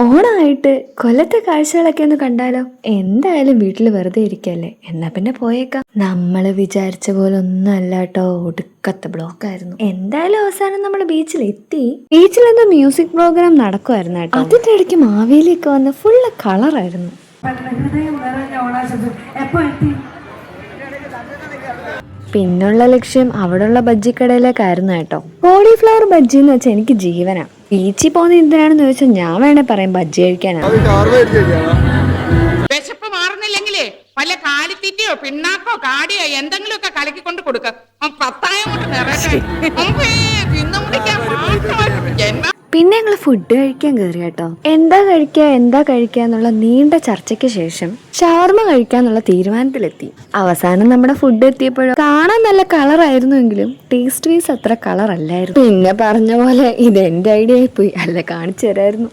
ഓണമായിട്ട് കൊല്ലത്തെ കാഴ്ചകളൊക്കെ ഒന്ന് കണ്ടാലോ? എന്തായാലും വീട്ടിൽ വെറുതെ ഇരിക്കല്ലേ, എന്നാ പിന്നെ പോയേക്കാം. നമ്മള് വിചാരിച്ച പോലെ ഒന്നും അല്ല കേട്ടോ, ഒടുക്കത്തെ ബ്ലോക്കായിരുന്നു. എന്തായാലും അവസാനം നമ്മൾ ബീച്ചിലെത്തി. ബീച്ചിലെന്തോ മ്യൂസിക് പ്രോഗ്രാം നടക്കുമായിരുന്നു കേട്ടോ. അതിന്റെ ഇടയ്ക്ക് മാവേലിയൊക്കെ വന്ന് ഫുള്ള് കളറായിരുന്നു. പിന്നുള്ള ലക്ഷ്യം അവിടെയുള്ള ബജ്ജിക്കടയിലേക്കായിരുന്നു കേട്ടോ. കോളിഫ്ലവർ ബജ്ജി എന്ന് വെച്ചാൽ എനിക്ക് ജീവനാ. ബീച്ചിൽ പോകുന്ന എന്തിനാണെന്ന് ചോദിച്ചാൽ ഞാൻ വേണേ പറയാം, ബജ്ജി കഴിക്കാനാണ്. വിശപ്പ് മാറുന്നില്ലെങ്കിലേ വല്ല കാലിത്തീറ്റയോ പിണ്ണാക്കോ കാടിയോ എന്തെങ്കിലും ഒക്കെ കലക്കിക്കൊണ്ട് കൊടുക്ക. പത്തായം കൊണ്ട് നിറയട്ടെ. പിന്നെ ഞങ്ങൾ ഫുഡ് കഴിക്കാൻ കയറി കേട്ടോ. എന്താ കഴിക്കുക എന്നുള്ള നീണ്ട ചർച്ചയ്ക്ക് ശേഷം ഷവർമ കഴിക്കാന്നുള്ള തീരുമാനത്തിലെത്തി. അവസാനം നമ്മുടെ ഫുഡ് എത്തിയപ്പോഴും കാണാൻ നല്ല കളറായിരുന്നുവെങ്കിലും ടേസ്റ്റ് വൈസ് അത്ര കളർ അല്ലായിരുന്നു. പിന്നെ പറഞ്ഞ പോലെ ഇത് എന്റെ ഐഡിയ ആയി പോയി, അല്ല കാണിച്ചു തരായിരുന്നു.